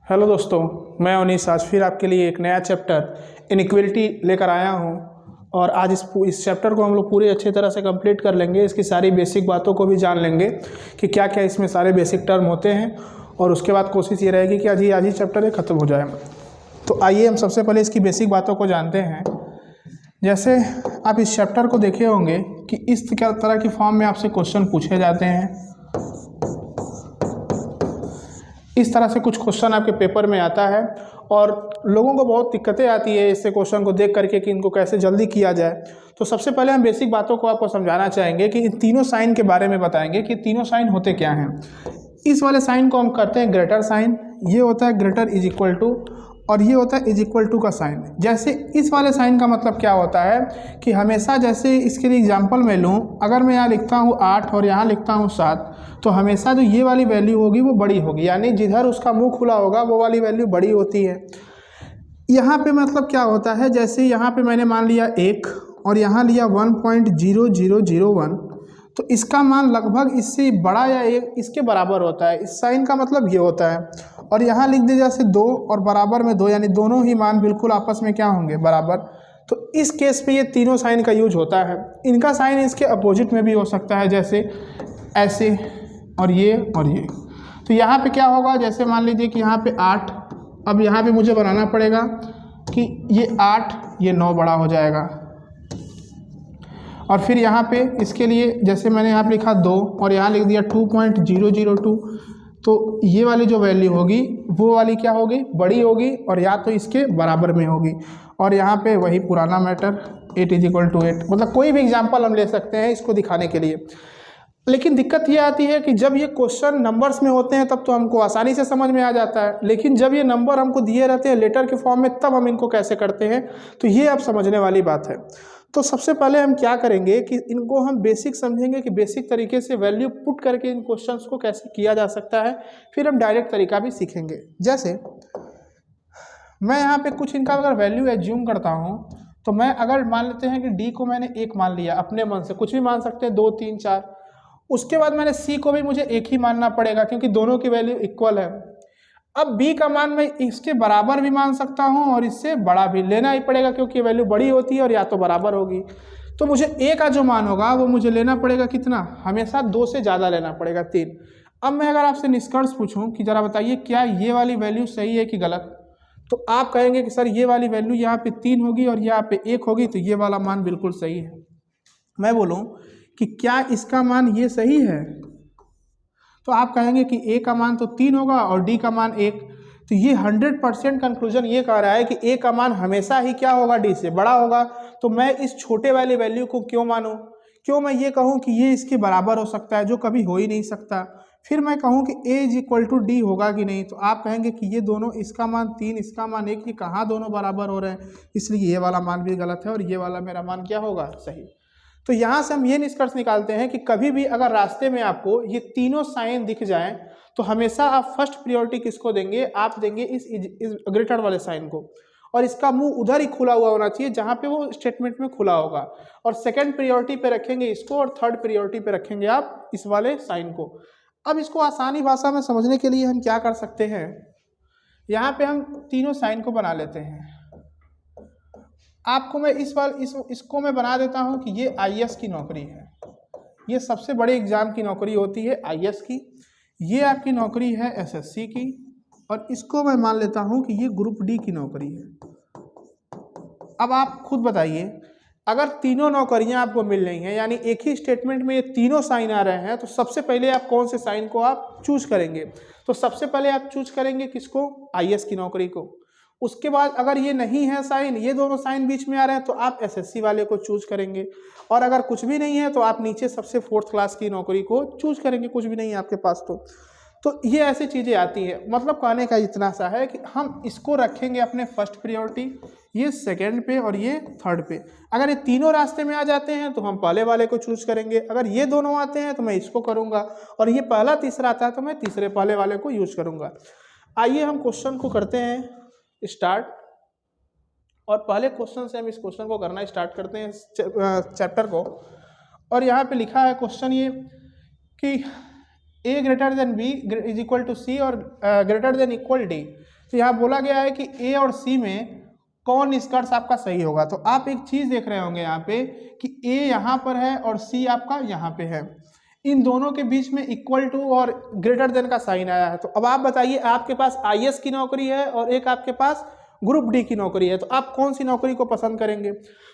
Hello दोस्तों, मैं अनीस आज फिर आपके लिए एक नया चैप्टर इनइक्वलिटी लेकर आया हूं। और आज इस चैप्टर को हम लोग पूरी अच्छी तरह से कंप्लीट कर लेंगे। इसकी सारी बेसिक बातों को भी जान लेंगे कि क्या क्या इसमें सारे बेसिक टर्म होते हैं। और उसके बाद कोशिश ये रहेगी कि आज ही चैप्टर ये ख़त्म हो जाए। तो आइए हम सबसे पहले इसकी बेसिक बातों को जानते हैं। जैसे आप इस चैप्टर को देखे होंगे कि इस तरह की फॉर्म में आपसे क्वेश्चन पूछे जाते हैं। इस तरह से कुछ क्वेश्चन आपके पेपर में आता है और लोगों को बहुत दिक्कतें आती है इससे क्वेश्चन को देख करके कि इनको कैसे जल्दी किया जाए। तो सबसे पहले हम बेसिक बातों को आपको समझाना चाहेंगे कि इन तीनों साइन के बारे में बताएंगे कि तीनों साइन होते क्या हैं। इस वाले साइन को हम करते हैं ग्रेटर साइन, ये होता है ग्रेटर इज इक्वल टू, और ये होता है इज इक्वल टू का साइन। जैसे इस वाले साइन का मतलब क्या होता है कि हमेशा, जैसे इसके लिए एग्जांपल मैं लूँ, अगर मैं यहाँ लिखता हूँ 8 और यहाँ लिखता हूँ 7, तो हमेशा जो ये वाली वैल्यू होगी वो बड़ी होगी, यानी जिधर उसका मुंह खुला होगा वो वाली वैल्यू बड़ी होती है। यहाँ पे मतलब क्या होता है, जैसे यहाँ पे मैंने मान लिया 1 और यहाँ लिया 1.0001, तो इसका मान लगभग इससे बड़ा या इसके बराबर होता है। इस साइन का मतलब ये होता है। और यहाँ लिख दे जैसे 2 और बराबर में 2, यानी दोनों ही मान बिल्कुल आपस में क्या होंगे, बराबर। तो इस केस पे ये तीनों साइन का यूज होता है। इनका साइन इसके अपोजिट में भी हो सकता है, जैसे ऐसे और ये और ये। तो यहाँ पे क्या होगा, जैसे मान लीजिए कि यहाँ पे 8, अब यहाँ पे मुझे बनाना पड़ेगा कि ये 8 ये 9 बड़ा हो जाएगा। और फिर यहाँ पे इसके लिए जैसे मैंने यहाँ पे लिखा 2 और यहाँ लिख दिया 2.002, तो ये वाली जो वैल्यू होगी वो वाली क्या होगी, बड़ी होगी और या तो इसके बराबर में होगी। और यहाँ पे वही पुराना मैटर 8 = 8, मतलब कोई भी एग्जांपल हम ले सकते हैं इसको दिखाने के लिए। लेकिन दिक्कत ये आती है कि जब ये क्वेश्चन नंबर्स में होते हैं तब तो हमको आसानी से समझ में आ जाता है, लेकिन जब ये नंबर हमको दिए रहते हैं लेटर के फॉर्म में, तब हम इनको कैसे करते हैं, तो ये अब समझने वाली बात है। तो सबसे पहले हम क्या करेंगे कि इनको हम बेसिक समझेंगे कि बेसिक तरीके से वैल्यू पुट करके इन क्वेश्चंस को कैसे किया जा सकता है। फिर हम डायरेक्ट तरीका भी सीखेंगे। जैसे मैं यहाँ पे कुछ इनका अगर वैल्यू एज्यूम करता हूँ, तो मैं अगर मान लेते हैं कि डी को मैंने 1 मान लिया, अपने मन से कुछ भी मान सकते हैं, 2 3 4। उसके बाद मैंने सी को भी मुझे 1 ही मानना पड़ेगा क्योंकि दोनों की वैल्यू इक्वल है। अब बी का मान मैं इसके बराबर भी मान सकता हूं और इससे बड़ा भी लेना ही पड़ेगा क्योंकि वैल्यू बड़ी होती है और या तो बराबर होगी। तो मुझे ए का जो मान होगा वो मुझे लेना पड़ेगा कितना, हमेशा 2 से ज़्यादा लेना पड़ेगा, 3। अब मैं अगर आपसे निष्कर्ष पूछूं कि ज़रा बताइए क्या ये वाली वैल्यू सही है कि गलत, तो आप कहेंगे कि सर ये वाली वैल्यू यहाँ पे 3 होगी और यहाँ पे 1 होगी, तो ये वाला मान बिल्कुल सही है। मैं बोलूँ कि क्या इसका मान ये सही है, तो आप कहेंगे कि ए का मान तो 3 होगा और डी का मान 1। तो ये 100% कंक्लूजन ये कह रहा है कि ए का मान हमेशा ही क्या होगा, डी से बड़ा होगा। तो मैं इस छोटे वाले वैल्यू को क्यों मानूं, क्यों मैं ये कहूँ कि ये इसके बराबर हो सकता है, जो कभी हो ही नहीं सकता। फिर मैं कहूँ कि ए = डी होगा कि नहीं, तो आप कहेंगे कि ये दोनों, इसका मान 3 इसका मान 1, ये कहाँ दोनों बराबर हो रहे हैं, इसलिए ये वाला मान भी गलत है और ये वाला मेरा मान क्या होगा, सही। तो यहाँ से हम ये निष्कर्ष निकालते हैं कि कभी भी अगर रास्ते में आपको ये तीनों साइन दिख जाएं, तो हमेशा आप फर्स्ट प्रायोरिटी किसको देंगे, आप देंगे इस ग्रेटर वाले साइन को। और इसका मुंह उधर ही खुला हुआ होना चाहिए जहाँ पे वो स्टेटमेंट में खुला होगा। और सेकंड प्रायोरिटी पे रखेंगे इसको और थर्ड प्रायोरिटी पे रखेंगे आप इस वाले साइन को। अब इसको आसानी भाषा में समझने के लिए हम क्या कर सकते हैं, यहाँ पे हम तीनों साइन को बना लेते हैं। आपको मैं इसको मैं बना देता हूं कि ये आईएएस की नौकरी है। ये सबसे बड़े एग्जाम की नौकरी होती है आईएएस की। ये आपकी नौकरी है एसएससी की, और इसको मैं मान लेता हूं कि ये ग्रुप डी की नौकरी है। अब आप खुद बताइए, अगर तीनों नौकरियां आपको मिल रही हैं, यानी एक ही स्टेटमेंट में ये तीनों साइन आ रहे हैं, तो सबसे पहले आप कौन से साइन को आप चूज करेंगे, तो सबसे पहले आप चूज करेंगे किसको, आईएएस की नौकरी को। उसके बाद अगर ये नहीं है साइन, ये दोनों साइन बीच में आ रहे हैं, तो आप एसएससी वाले को चूज करेंगे। और अगर कुछ भी नहीं है तो आप नीचे सबसे 4th क्लास की नौकरी को चूज करेंगे, कुछ भी नहीं है आपके पास तो ये ऐसी चीज़ें आती हैं। मतलब कहने का इतना सा है कि हम इसको रखेंगे अपने फर्स्ट प्रायोरिटी, ये सेकंड पे और ये थर्ड पे। अगर ये तीनों रास्ते में आ जाते हैं तो हम पहले वाले को चूज करेंगे, अगर ये दोनों आते हैं तो मैं इसको करूँगा, और ये पहला तीसरा आता है तो मैं तीसरे पहले वाले को यूज करूँगा। आइए हम क्वेश्चन को करते हैं स्टार्ट, और पहले क्वेश्चन से हम इस क्वेश्चन को करना स्टार्ट करते हैं चैप्टर को। और यहाँ पे लिखा है क्वेश्चन ये कि a > b = c और greater than equal d, तो यहाँ बोला गया है कि ए और सी में कौन निष्कर्ष आपका सही होगा। तो आप एक चीज देख रहे होंगे यहाँ पे कि ए यहाँ पर है और सी आपका यहाँ पे है, इन दोनों के बीच में इक्वल टू और ग्रेटर देन का साइन आया है। तो अब आप बताइए, आपके पास आईएएस की नौकरी है और एक आपके पास ग्रुप डी की नौकरी है, तो आप कौन सी नौकरी को पसंद करेंगे?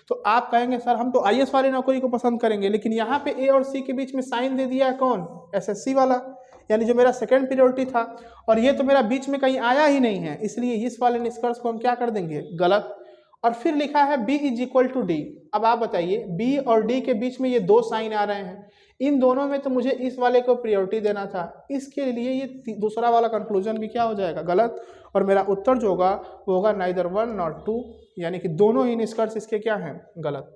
तो आप कहेंगे सर हम तो आईएएस वाली नौकरी को पसंद करेंगे, लेकिन यहाँ पे ए और सी के बीच में साइन दे दिया है कौन? एसएससी वाला, यानी जो मेरा सेकंड प्रायोरिटी था, और ये तो मेरा बीच में कहीं आया ही नहीं है, इसलिए इस वाले निष्कर्ष को हम क्या कर देंगे? गलत। और फिर लिखा है B is equal to D. अब आप बताइए, बी और डी के बीच में ये दो साइन आ रहे हैं, इन दोनों में तो मुझे इस वाले को प्रायोरिटी देना था, इसके लिए ये दूसरा वाला कंक्लूजन भी क्या हो जाएगा? गलत। और मेरा उत्तर जो होगा वो होगा नाइदर वन नॉट टू, यानी कि दोनों ही निष्कर्ष इसके क्या हैं? गलत।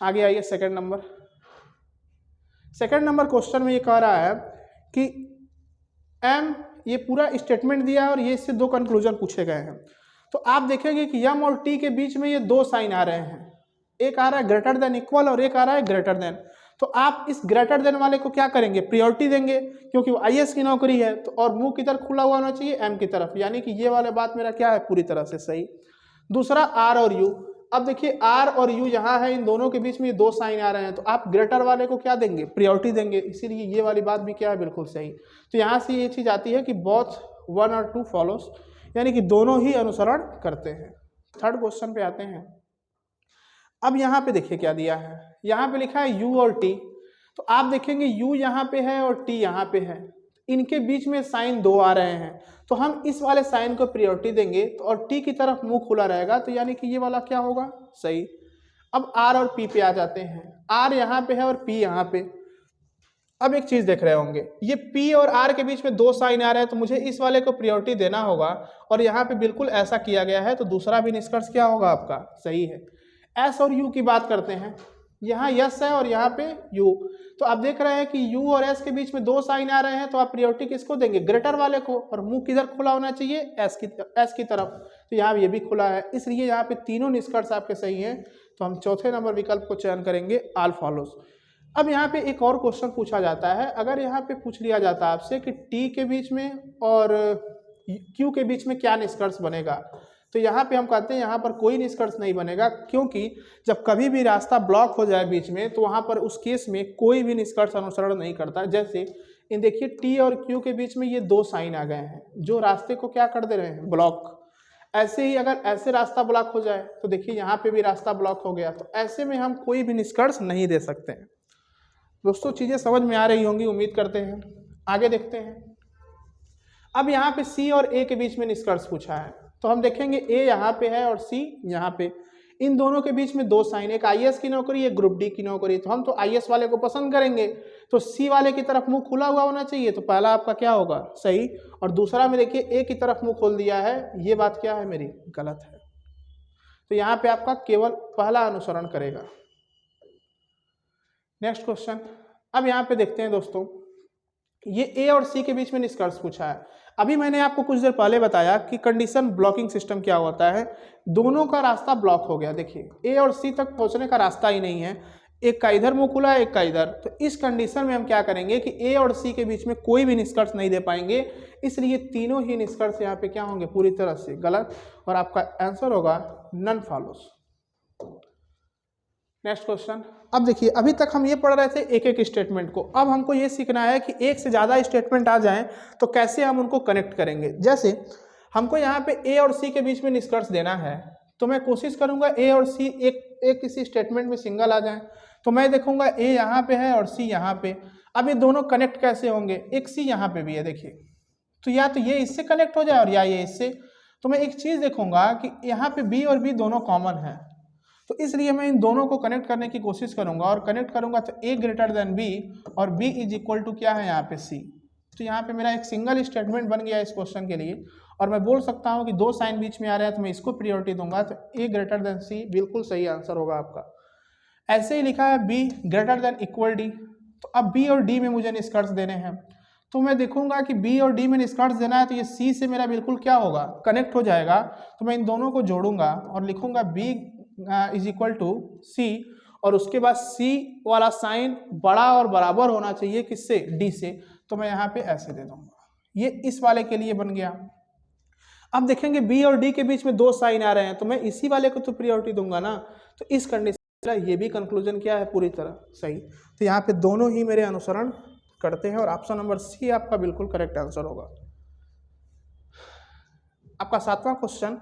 आगे आइए second number. Second number question में ये कह रहा है कि एम, ये पूरा स्टेटमेंट दिया है और ये इससे दो कंक्लूजन पूछे गए हैं। तो आप देखेंगे कि यम और टी के बीच में ये दो साइन आ रहे हैं, एक आ रहा है ग्रेटर देन इक्वल और एक आ रहा है ग्रेटर देन। तो आप इस ग्रेटर देन वाले को क्या करेंगे? प्रायोरिटी देंगे, क्योंकि वो आईएएस की नौकरी है। तो और मुंह किधर खुला हुआ होना चाहिए? एम की तरफ, यानी कि ये वाला बात मेरा क्या है? पूरी तरह से सही। दूसरा आर और यू। अब देखिए आर और यू यहाँ है, इन दोनों के बीच में ये दो साइन आ रहे हैं, तो आप ग्रेटर वाले को क्या देंगे? प्रायोरिटी देंगे, इसीलिए ये वाली बात भी क्या है? बिल्कुल सही। तो यहाँ से ये चीज आती है कि बोथ वन और टू फॉलोस, यानी कि दोनों ही अनुसरण करते हैं। थर्ड क्वेश्चन पे आते हैं। अब यहाँ पे देखिए क्या दिया है, यहाँ पे लिखा है यू और टी। तो आप देखेंगे यू यहाँ पे है और टी यहाँ पे है, इनके बीच में साइन दो आ रहे हैं, तो हम इस वाले साइन को प्रायोरिटी देंगे, तो और टी की तरफ मुंह खुला रहेगा, तो यानी कि ये वाला क्या होगा? सही। अब आर और पी पे आ जाते हैं। आर यहाँ पे है और पी यहाँ पे। अब एक चीज देख रहे होंगे, ये P और R के बीच में दो साइन आ रहे हैं, तो मुझे इस वाले को प्रायोरिटी देना होगा, और यहाँ पे बिल्कुल ऐसा किया गया है, तो दूसरा भी निष्कर्ष क्या होगा आपका? सही है। S और U की बात करते हैं, यहाँ यस है और यहाँ पे U। तो आप देख रहे हैं कि U और S के बीच में दो साइन आ रहे हैं, तो आप प्रायोरिटी किसको देंगे? ग्रेटर वाले को, और मुंह किधर खुला होना चाहिए? S की तरफ। तो यहाँ ये भी खुला है, इसलिए यहाँ पे तीनों निष्कर्ष आपके सही हैं। तो हम चौथे नंबर विकल्प को चयन करेंगे, ऑल फॉलोज। अब यहाँ पे एक और क्वेश्चन पूछा जाता है, अगर यहाँ पे पूछ लिया जाता है आपसे कि टी के बीच में और क्यू के बीच में क्या निष्कर्ष बनेगा, तो यहाँ पे हम कहते हैं यहाँ पर कोई निष्कर्ष नहीं बनेगा, क्योंकि जब कभी भी रास्ता ब्लॉक हो जाए बीच में, तो वहाँ पर उस केस में कोई भी निष्कर्ष अनुसरण नहीं करता। जैसे इन देखिए टी और क्यू के बीच में ये दो साइन आ गए हैं, जो रास्ते को क्या कर दे रहे हैं? ब्लॉक। ऐसे ही अगर ऐसे रास्ता ब्लॉक हो जाए, तो देखिए यहाँ पे भी रास्ता ब्लॉक हो गया, तो ऐसे में हम कोई भी निष्कर्ष नहीं दे सकते हैं। दोस्तों चीजें समझ में आ रही होंगी, उम्मीद करते हैं। आगे देखते हैं। अब यहाँ पे सी और ए के बीच में निष्कर्ष पूछा है, तो हम देखेंगे ए यहाँ पे है और सी यहाँ पे, इन दोनों के बीच में दो साइन, एक आईएएस की नौकरी, एक ग्रुप डी की नौकरी, तो हम तो आईएएस वाले को पसंद करेंगे, तो सी वाले की तरफ मुंह खुला हुआ होना चाहिए, तो पहला आपका क्या होगा? सही। और दूसरा में देखिए ए की तरफ मुंह खोल दिया है, ये बात क्या है मेरी? गलत है। तो यहाँ पे आपका केवल पहला अनुसरण करेगा। Next question. अब यहाँ पे देखते हैं दोस्तों, ये ए और सी के बीच में निष्कर्ष पूछा है। अभी मैंने आपको कुछ देर पहले बताया कि कंडीशन ब्लॉकिंग सिस्टम क्या होता है। दोनों का रास्ता ब्लॉक हो गया, देखिए ए और सी तक पहुंचने का रास्ता ही नहीं है, एक का इधर मुंह खुला है, एक का इधर। तो इस कंडीशन में हम क्या करेंगे कि ए और सी के बीच में कोई भी निष्कर्ष नहीं दे पाएंगे, इसलिए तीनों ही निष्कर्ष यहाँ पे क्या होंगे? पूरी तरह से गलत, और आपका आंसर होगा नन फॉलोस। Next question. अब देखिए, अभी तक हम ये पढ़ रहे थे एक एक स्टेटमेंट को, अब हमको ये सीखना है कि एक से ज़्यादा स्टेटमेंट आ जाएं तो कैसे हम उनको कनेक्ट करेंगे। जैसे हमको यहाँ पे ए और सी के बीच में निष्कर्ष देना है, तो मैं कोशिश करूँगा ए और सी एक किसी स्टेटमेंट में सिंगल आ जाएं, तो मैं देखूंगा ए यहाँ पे है और सी यहाँ पे। अब ये दोनों कनेक्ट कैसे होंगे? एक सी यहाँ पे भी है देखिए, तो या तो ये इससे कनेक्ट हो जाए और या ये इससे। तो मैं एक चीज़ देखूंगा कि यहाँ पे बी और बी दोनों कॉमन है, तो इसलिए मैं इन दोनों को कनेक्ट करने की कोशिश करूंगा, और कनेक्ट करूंगा तो ए ग्रेटर देन बी और बी इज इक्वल टू क्या है यहाँ पे? सी। तो यहाँ पे मेरा एक सिंगल स्टेटमेंट बन गया इस क्वेश्चन के लिए, और मैं बोल सकता हूँ कि दो साइन बीच में आ रहा है तो मैं इसको प्रायोरिटी दूंगा, तो ए ग्रेटर देन सी बिल्कुल सही आंसर होगा आपका। ऐसे ही लिखा है be greater than equal D, तो अब बी और डी में मुझे निष्कर्ष देने हैं, तो मैं देखूंगा कि बी और डी में निष्कर्ष देना है, तो ये सी से मेरा बिल्कुल क्या होगा? कनेक्ट हो जाएगा। तो मैं इन दोनों को जोड़ूंगा और लिखूंगा बी इज इक्वल टू सी, और उसके बाद सी वाला साइन बड़ा और बराबर होना चाहिए किससे? डी से। तो मैं यहाँ पे ऐसे दे दूंगा, ये इस वाले के लिए बन गया। अब देखेंगे बी और डी के बीच में 2 साइन आ रहे हैं, तो मैं इसी वाले को तो प्रायोरिटी दूंगा ना। तो इस कंडीशन ये भी कंक्लूजन क्या है, पूरी तरह सही। तो यहाँ पे दोनों ही मेरे अनुसरण करते हैं और ऑप्शन नंबर सी आपका बिल्कुल करेक्ट आंसर होगा। आपका 7वां क्वेश्चन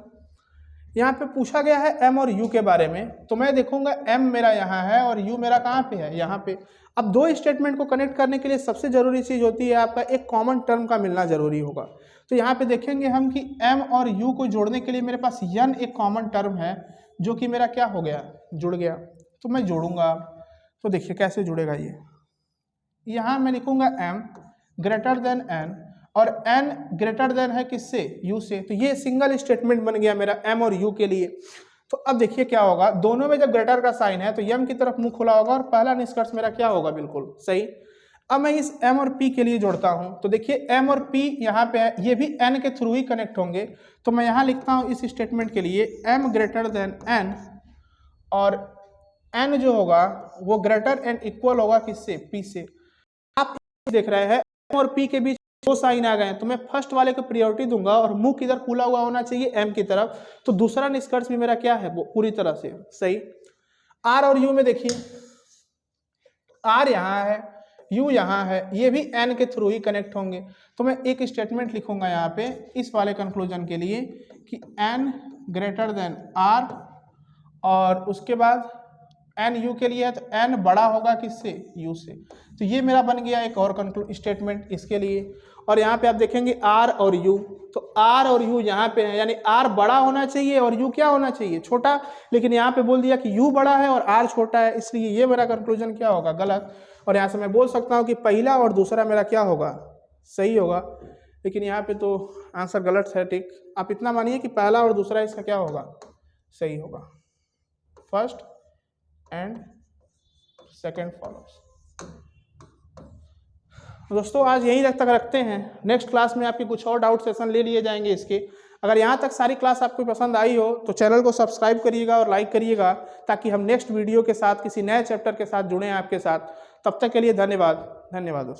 यहाँ पे पूछा गया है एम और यू के बारे में। तो मैं देखूंगा एम मेरा यहाँ है और यू मेरा कहाँ पे है, यहाँ पे। अब दो स्टेटमेंट को कनेक्ट करने के लिए सबसे जरूरी चीज होती है आपका एक कॉमन टर्म का मिलना जरूरी होगा। तो यहाँ पे देखेंगे हम कि एम और यू को जोड़ने के लिए मेरे पास यन एक कॉमन टर्म है जो कि मेरा क्या हो गया, जुड़ गया। तो मैं जोड़ूंगा, तो देखिए कैसे जुड़ेगा ये। यहाँ मैं लिखूंगा एम ग्रेटर देन एन और n ग्रेटर देन है किससे, u से। तो ये सिंगल स्टेटमेंट बन गया मेरा m और u के लिए। तो अब देखिए क्या होगा, दोनों में जब ग्रेटर का साइन है तो m की तरफ मुंह खुला होगा और पहला निष्कर्ष मेरा क्या होगा, बिल्कुल सही। अब मैं इस m और p के लिए जोड़ता हूं, तो देखिए m और p यहाँ पे है, ये भी n के थ्रू ही कनेक्ट होंगे। तो मैं यहाँ लिखता हूँ इस स्टेटमेंट के लिए m ग्रेटर देन n और n जो होगा वो ग्रेटर एंड इक्वल होगा किससे, p से। आप देख रहे हैं m और p के बीच 2 साइन आ गए हैं, तो मैं फर्स्ट वाले को प्रायोरिटी दूंगा और मुंह किधर खुला हुआ होना चाहिए, m की तरफ। तो दूसरा निष्कर्ष भी मेरा क्या है, वो पूरी तरह से सही। r और u में देखिए r यहाँ है, u यहाँ है, ये भी n के थ्रू ही कनेक्ट होंगे। तो मैं एक स्टेटमेंट लिखूंगा यहाँ पे इस वाले कंक्लूजन के लिए कि n ग्रेटर देन r और उसके बाद n u के लिए है तो n बड़ा होगा किससे, u से। तो ये मेरा बन गया एक और स्टेटमेंट इसके लिए। और यहाँ पे आप देखेंगे r और u, तो r और u यहाँ पे है, यानी r बड़ा होना चाहिए और u क्या होना चाहिए, छोटा। लेकिन यहाँ पे बोल दिया कि u बड़ा है और r छोटा है, इसलिए ये मेरा कंक्लूजन क्या होगा, गलत। और यहाँ से मैं बोल सकता हूँ कि पहला और दूसरा मेरा क्या होगा, सही होगा। लेकिन यहाँ पे तो आंसर गलत है, ठीक। आप इतना मानिए कि पहला और दूसरा इसका क्या होगा, सही होगा। First and second follows. दोस्तों आज यहीं तक रखते हैं, नेक्स्ट क्लास में आपके कुछ और डाउट सेशन ले लिए जाएंगे इसके। अगर यहाँ तक सारी क्लास आपको पसंद आई हो तो चैनल को सब्सक्राइब करिएगा और लाइक करिएगा, ताकि हम नेक्स्ट वीडियो के साथ किसी नए चैप्टर के साथ जुड़ें आपके साथ। तब तक के लिए धन्यवाद दोस्तों।